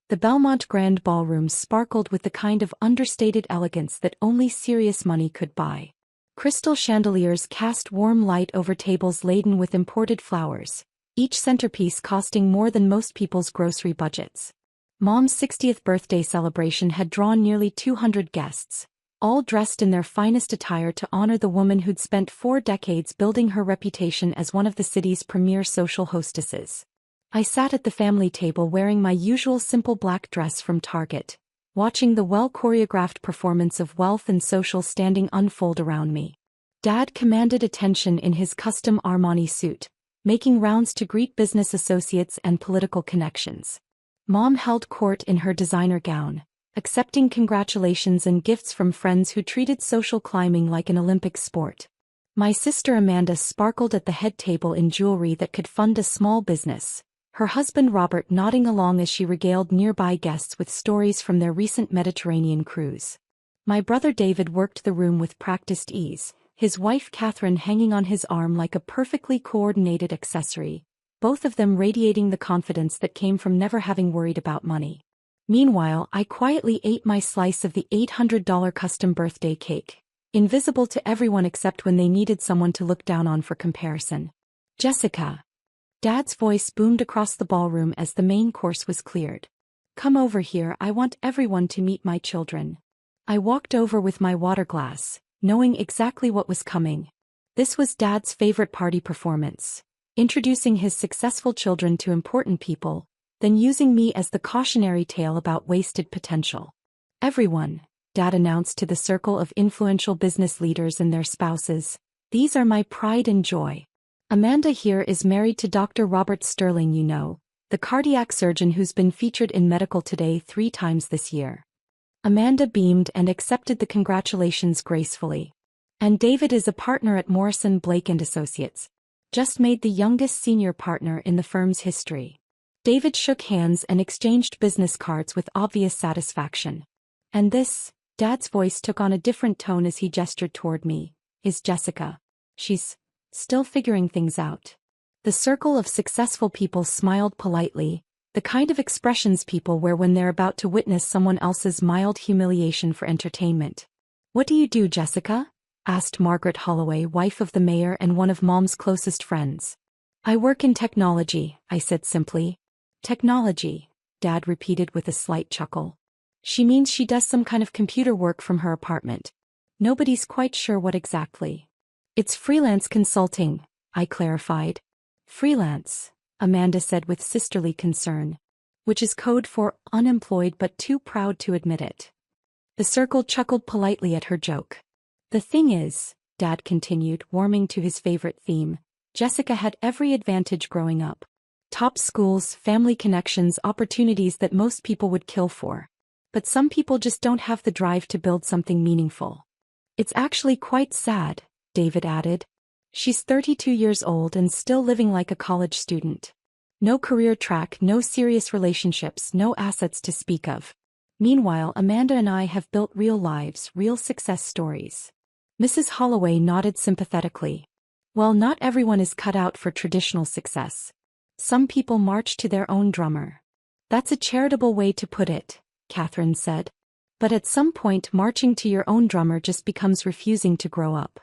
The Belmont Grand Ballroom sparkled with the kind of understated elegance that only serious money could buy. Crystal chandeliers cast warm light over tables laden with imported flowers, each centerpiece costing more than most people's grocery budgets. Mom's 60th birthday celebration had drawn nearly 200 guests, all dressed in their finest attire to honor the woman who'd spent 4 decades building her reputation as one of the city's premier social hostesses. I sat at the family table wearing my usual simple black dress from Target, watching the well-choreographed performance of wealth and social standing unfold around me. Dad commanded attention in his custom Armani suit, making rounds to greet business associates and political connections. Mom held court in her designer gown, accepting congratulations and gifts from friends who treated social climbing like an Olympic sport. My sister Amanda sparkled at the head table in jewelry that could fund a small business, her husband Robert nodding along as she regaled nearby guests with stories from their recent Mediterranean cruise. My brother David worked the room with practiced ease, his wife Catherine hanging on his arm like a perfectly coordinated accessory, both of them radiating the confidence that came from never having worried about money. Meanwhile, I quietly ate my slice of the $800 custom birthday cake, invisible to everyone except when they needed someone to look down on for comparison. Jessica. Dad's voice boomed across the ballroom as the main course was cleared. Come over here, I want everyone to meet my children. I walked over with my water glass, knowing exactly what was coming. This was Dad's favorite party performance, introducing his successful children to important people, then using me as the cautionary tale about wasted potential. Everyone, Dad announced to the circle of influential business leaders and their spouses, these are my pride and joy. Amanda here is married to Dr. Robert Sterling, you know, the cardiac surgeon who's been featured in Medical Today 3 times this year. Amanda beamed and accepted the congratulations gracefully. And David is a partner at Morrison Blake & Associates, just made the youngest senior partner in the firm's history. David shook hands and exchanged business cards with obvious satisfaction. And this, Dad's voice took on a different tone as he gestured toward me, is Jessica. She's still figuring things out. The circle of successful people smiled politely, the kind of expressions people wear when they're about to witness someone else's mild humiliation for entertainment. What do you do, Jessica? Asked Margaret Holloway, wife of the mayor and one of Mom's closest friends. I work in technology, I said simply. Technology, Dad repeated with a slight chuckle. She means she does some kind of computer work from her apartment. Nobody's quite sure what exactly. It's freelance consulting, I clarified. Freelance, Amanda said with sisterly concern, which is code for unemployed but too proud to admit it. The circle chuckled politely at her joke. The thing is, Dad continued, warming to his favorite theme, Jessica had every advantage growing up. Top schools, family connections, opportunities that most people would kill for. But some people just don't have the drive to build something meaningful. It's actually quite sad, David added. She's 32 years old and still living like a college student. No career track, no serious relationships, no assets to speak of. Meanwhile, Amanda and I have built real lives, real success stories. Mrs. Holloway nodded sympathetically. Well, not everyone is cut out for traditional success. Some people march to their own drummer. That's a charitable way to put it, Catherine said. But at some point, marching to your own drummer just becomes refusing to grow up.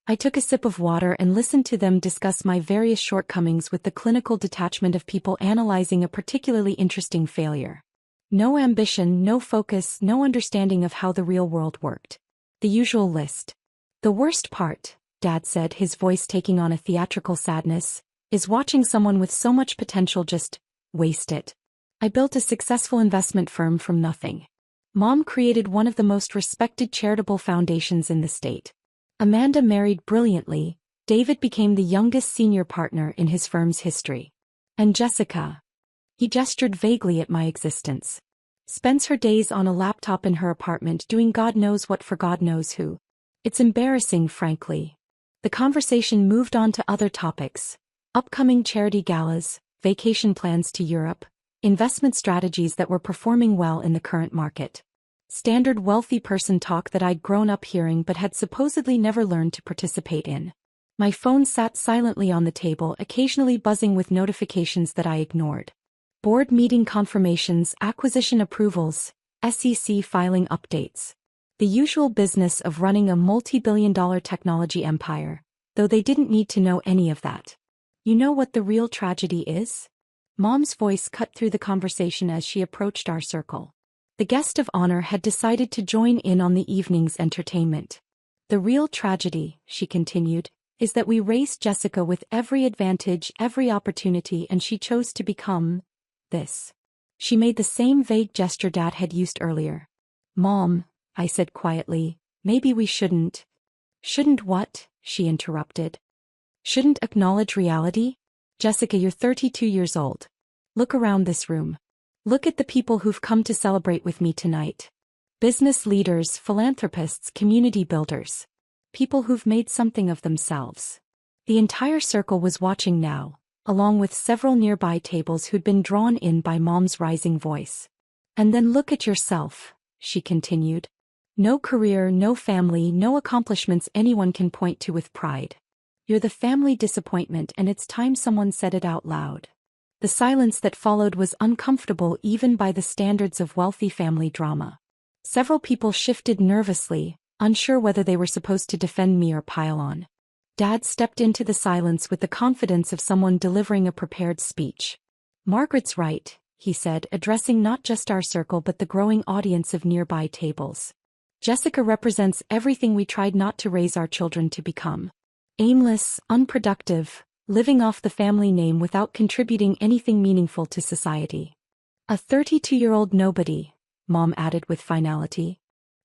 I took a sip of water and listened to them discuss my various shortcomings with the clinical detachment of people analyzing a particularly interesting failure. No ambition, no focus, no understanding of how the real world worked. The usual list. The worst part, Dad said, his voice taking on a theatrical sadness, is watching someone with so much potential just waste it. I built a successful investment firm from nothing. Mom created one of the most respected charitable foundations in the state. Amanda married brilliantly. David became the youngest senior partner in his firm's history. And Jessica. He gestured vaguely at my existence. Spends her days on a laptop in her apartment doing God knows what for God knows who. It's embarrassing, frankly. The conversation moved on to other topics. Upcoming charity galas, vacation plans to Europe, investment strategies that were performing well in the current market. Standard wealthy person talk that I'd grown up hearing but had supposedly never learned to participate in. My phone sat silently on the table, occasionally buzzing with notifications that I ignored. Board meeting confirmations, acquisition approvals, SEC filing updates. The usual business of running a multi-billion-dollar technology empire, though they didn't need to know any of that. You know what the real tragedy is? Mom's voice cut through the conversation as she approached our circle. The guest of honor had decided to join in on the evening's entertainment. The real tragedy, she continued, is that we raced Jessica with every advantage, every opportunity, and she chose to become this. She made the same vague gesture Dad had used earlier. Mom, I said quietly, maybe we shouldn't. Shouldn't what? She interrupted. Shouldn't acknowledge reality? Jessica, you're 32 years old. Look around this room. Look at the people who've come to celebrate with me tonight. Business leaders, philanthropists, community builders. People who've made something of themselves. The entire circle was watching now, along with several nearby tables who'd been drawn in by Mom's rising voice. And then look at yourself, she continued. No career, no family, no accomplishments anyone can point to with pride. You're the family disappointment, and it's time someone said it out loud. The silence that followed was uncomfortable even by the standards of wealthy family drama. Several people shifted nervously, unsure whether they were supposed to defend me or pile on. Dad stepped into the silence with the confidence of someone delivering a prepared speech. Margaret's right, he said, addressing not just our circle but the growing audience of nearby tables. Jessica represents everything we tried not to raise our children to become. Aimless, unproductive, living off the family name without contributing anything meaningful to society. A 32-year-old nobody, Mom added with finality.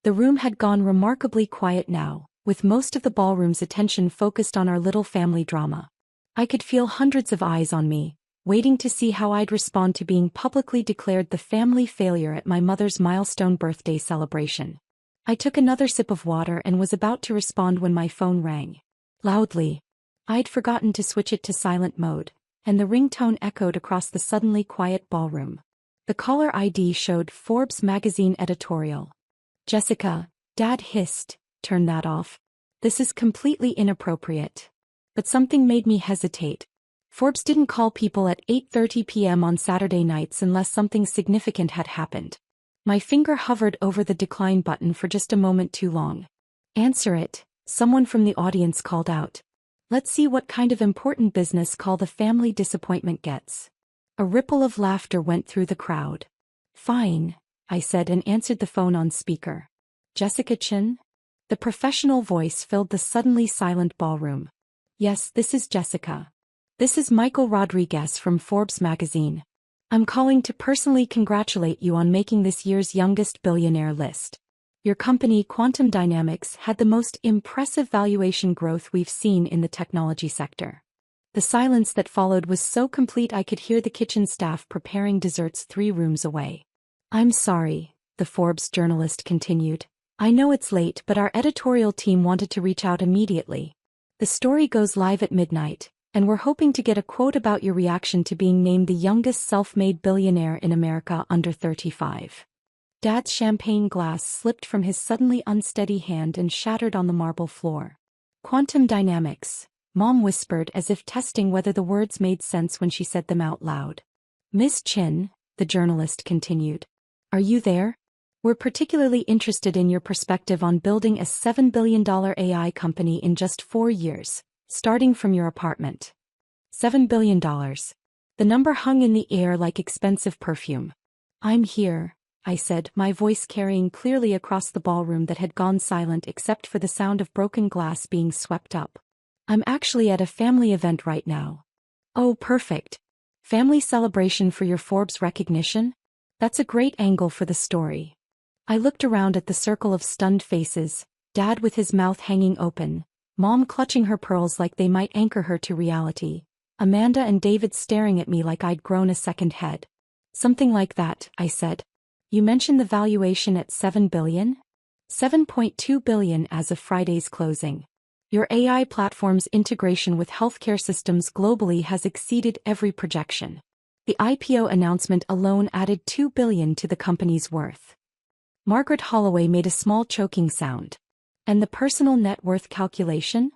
The room had gone remarkably quiet now, with most of the ballroom's attention focused on our little family drama. I could feel hundreds of eyes on me, waiting to see how I'd respond to being publicly declared the family failure at my mother's milestone birthday celebration. I took another sip of water and was about to respond when my phone rang. Loudly. I'd forgotten to switch it to silent mode, and the ringtone echoed across the suddenly quiet ballroom. The caller ID showed Forbes magazine editorial. Jessica, Dad hissed, turn that off. This is completely inappropriate. But something made me hesitate. Forbes didn't call people at 8:30 p.m. on Saturday nights unless something significant had happened. My finger hovered over the decline button for just a moment too long. Answer it, someone from the audience called out. Let's see what kind of important business call the family disappointment gets. A ripple of laughter went through the crowd. Fine, I said and answered the phone on speaker. Jessica Chin? The professional voice filled the suddenly silent ballroom. Yes, this is Jessica. This is Michael Rodriguez from Forbes magazine. I'm calling to personally congratulate you on making this year's youngest billionaire list. Your company, Quantum Dynamics, had the most impressive valuation growth we've seen in the technology sector. The silence that followed was so complete I could hear the kitchen staff preparing desserts 3 rooms away. I'm sorry, the Forbes journalist continued. I know it's late, but our editorial team wanted to reach out immediately. The story goes live at midnight, and we're hoping to get a quote about your reaction to being named the youngest self-made billionaire in America under 35. Dad's champagne glass slipped from his suddenly unsteady hand and shattered on the marble floor. Quantum Dynamics, Mom whispered as if testing whether the words made sense when she said them out loud. Miss Chin, the journalist continued. Are you there? We're particularly interested in your perspective on building a $7 billion AI company in just 4 years, starting from your apartment. $7 billion. The number hung in the air like expensive perfume. I'm here, I said, my voice carrying clearly across the ballroom that had gone silent except for the sound of broken glass being swept up. I'm actually at a family event right now. Oh, perfect. Family celebration for your Forbes recognition? That's a great angle for the story. I looked around at the circle of stunned faces, Dad with his mouth hanging open, Mom clutching her pearls like they might anchor her to reality, Amanda and David staring at me like I'd grown a second head. Something like that, I said. You mentioned the valuation at $7 billion? $7.2 billion as of Friday's closing. Your AI platform's integration with healthcare systems globally has exceeded every projection. The IPO announcement alone added $2 billion to the company's worth. Margaret Holloway made a small choking sound. And the personal net worth calculation?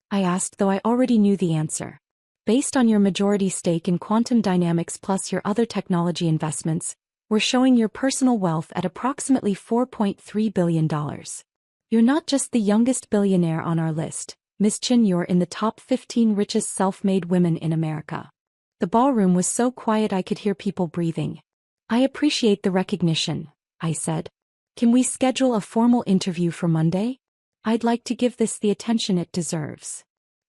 I asked, though I already knew the answer. Based on your majority stake in quantum dynamics plus your other technology investments, we're showing your personal wealth at approximately $4.3 billion. You're not just the youngest billionaire on our list, Ms. Chin, you're in the top 15 richest self-made women in America. The ballroom was so quiet I could hear people breathing. I appreciate the recognition, I said. Can we schedule a formal interview for Monday? I'd like to give this the attention it deserves.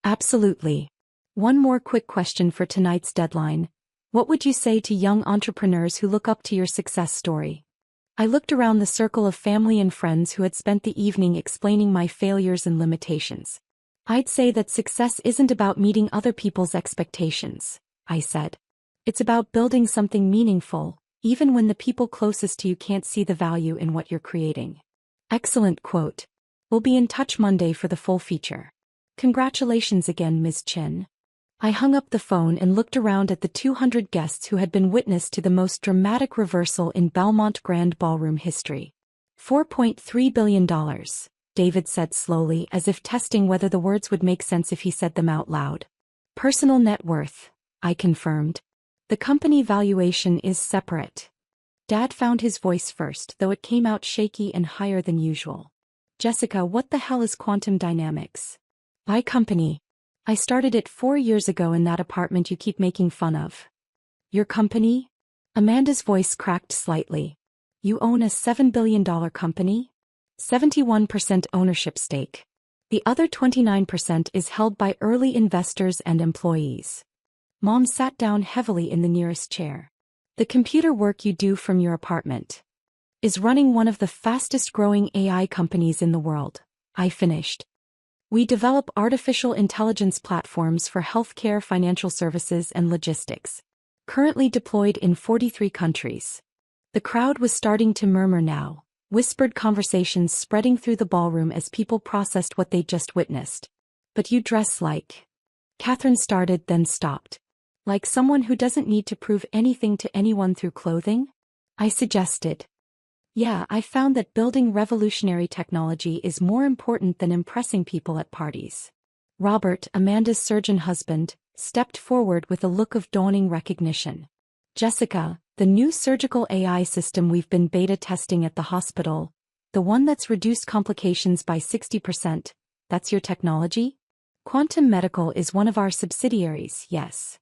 Absolutely. One more quick question for tonight's deadline. What would you say to young entrepreneurs who look up to your success story? I looked around the circle of family and friends who had spent the evening explaining my failures and limitations. I'd say that success isn't about meeting other people's expectations, I said. It's about building something meaningful, even when the people closest to you can't see the value in what you're creating. Excellent quote. We'll be in touch Monday for the full feature. Congratulations again, Ms. Chin. I hung up the phone and looked around at the 200 guests who had been witness to the most dramatic reversal in Belmont Grand Ballroom history. $4.3 billion, David said slowly, as if testing whether the words would make sense if he said them out loud. Personal net worth, I confirmed. The company valuation is separate. Dad found his voice first, though it came out shaky and higher than usual. Jessica, what the hell is quantum dynamics? My company. I started it 4 years ago in that apartment you keep making fun of. Your company? Amanda's voice cracked slightly. You own a $7 billion company? 71% ownership stake. The other 29% is held by early investors and employees. Mom sat down heavily in the nearest chair. The computer work you do from your apartment is running one of the fastest-growing AI companies in the world, I finished. We develop artificial intelligence platforms for healthcare, financial services, and logistics. Currently deployed in 43 countries. The crowd was starting to murmur now, whispered conversations spreading through the ballroom as people processed what they'd just witnessed. But you dress like... Catherine started, then stopped. Like someone who doesn't need to prove anything to anyone through clothing? I suggested. Yeah, I found that building revolutionary technology is more important than impressing people at parties. Robert, Amanda's surgeon husband, stepped forward with a look of dawning recognition. Jessica, the new surgical AI system we've been beta testing at the hospital, the one that's reduced complications by 60%, that's your technology? Quantum Medical is one of our subsidiaries, yes.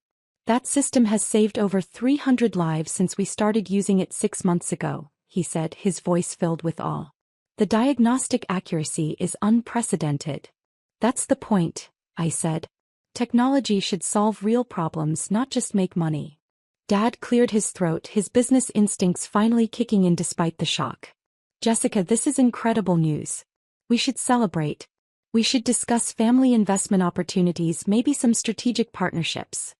That system has saved over 300 lives since we started using it 6 months ago, he said, his voice filled with awe. The diagnostic accuracy is unprecedented. That's the point, I said. Technology should solve real problems, not just make money. Dad cleared his throat, his business instincts finally kicking in despite the shock. Jessica, this is incredible news. We should celebrate. We should discuss family investment opportunities, maybe some strategic partnerships.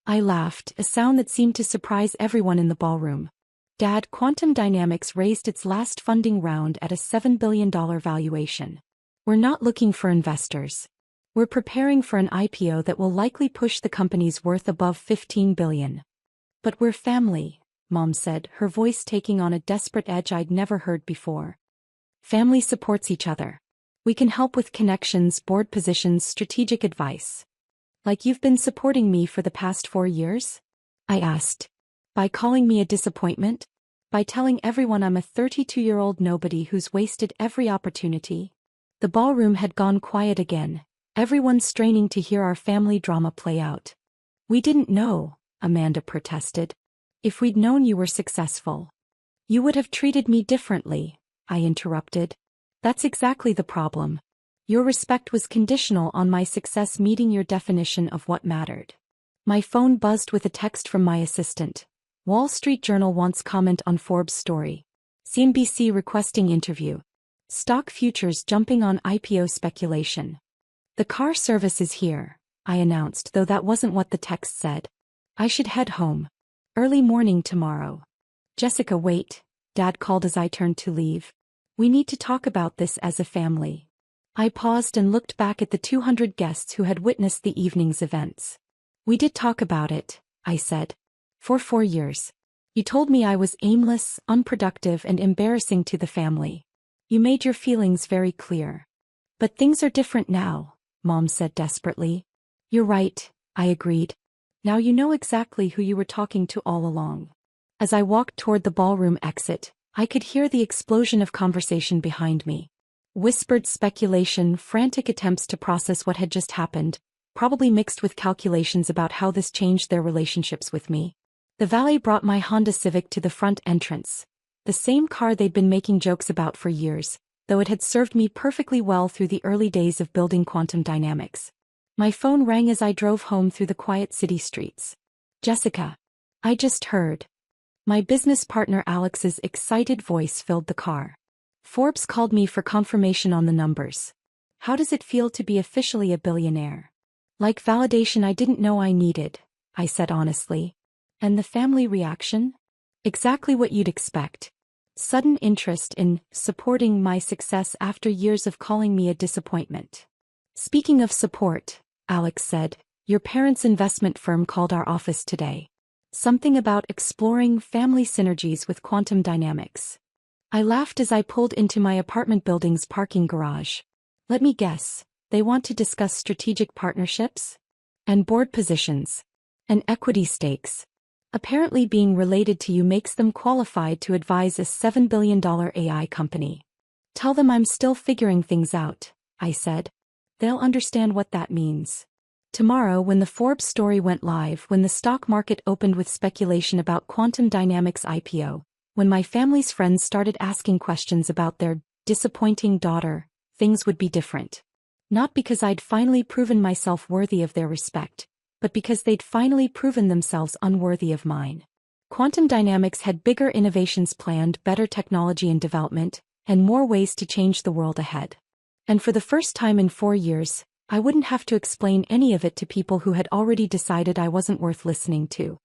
I laughed, a sound that seemed to surprise everyone in the ballroom. Dad, Quantum Dynamics raised its last funding round at a $7 billion valuation. We're not looking for investors. We're preparing for an IPO that will likely push the company's worth above $15 billion. But we're family, Mom said, her voice taking on a desperate edge I'd never heard before. Family supports each other. We can help with connections, board positions, strategic advice. Like you've been supporting me for the past 4 years? I asked. By calling me a disappointment? By telling everyone I'm a 32-year-old nobody who's wasted every opportunity? The ballroom had gone quiet again, everyone straining to hear our family drama play out. We didn't know, Amanda protested. If we'd known you were successful, you would have treated me differently, I interrupted. That's exactly the problem. Your respect was conditional on my success meeting your definition of what mattered. My phone buzzed with a text from my assistant. Wall Street Journal wants comment on Forbes story. CNBC requesting interview. Stock futures jumping on IPO speculation. The car service is here, I announced, though that wasn't what the text said. I should head home. Early morning tomorrow. Jessica, wait, Dad called as I turned to leave. We need to talk about this as a family. I paused and looked back at the 200 guests who had witnessed the evening's events. We did talk about it, I said. For 4 years. You told me I was aimless, unproductive, and embarrassing to the family. You made your feelings very clear. But things are different now, Mom said desperately. You're right, I agreed. Now you know exactly who you were talking to all along. As I walked toward the ballroom exit, I could hear the explosion of conversation behind me. Whispered speculation, frantic attempts to process what had just happened, probably mixed with calculations about how this changed their relationships with me. The valet brought my Honda Civic to the front entrance, the same car they'd been making jokes about for years, though it had served me perfectly well through the early days of building quantum dynamics. My phone rang as I drove home through the quiet city streets. Jessica. I just heard. My business partner Alex's excited voice filled the car. Forbes called me for confirmation on the numbers. How does it feel to be officially a billionaire? Like validation I didn't know I needed, I said honestly. And the family reaction? Exactly what you'd expect. Sudden interest in supporting my success after years of calling me a disappointment. Speaking of support, Alex said, your parents' investment firm called our office today. Something about exploring family synergies with quantum dynamics. I laughed as I pulled into my apartment building's parking garage. Let me guess, they want to discuss strategic partnerships? And board positions. And equity stakes. Apparently being related to you makes them qualified to advise a $7 billion AI company. Tell them I'm still figuring things out, I said. They'll understand what that means. Tomorrow when the Forbes story went live, when the stock market opened with speculation about quantum dynamics IPO, when my family's friends started asking questions about their disappointing daughter, things would be different. Not because I'd finally proven myself worthy of their respect, but because they'd finally proven themselves unworthy of mine. Quantum dynamics had bigger innovations planned, better technology and development, and more ways to change the world ahead. And for the first time in 4 years, I wouldn't have to explain any of it to people who had already decided I wasn't worth listening to.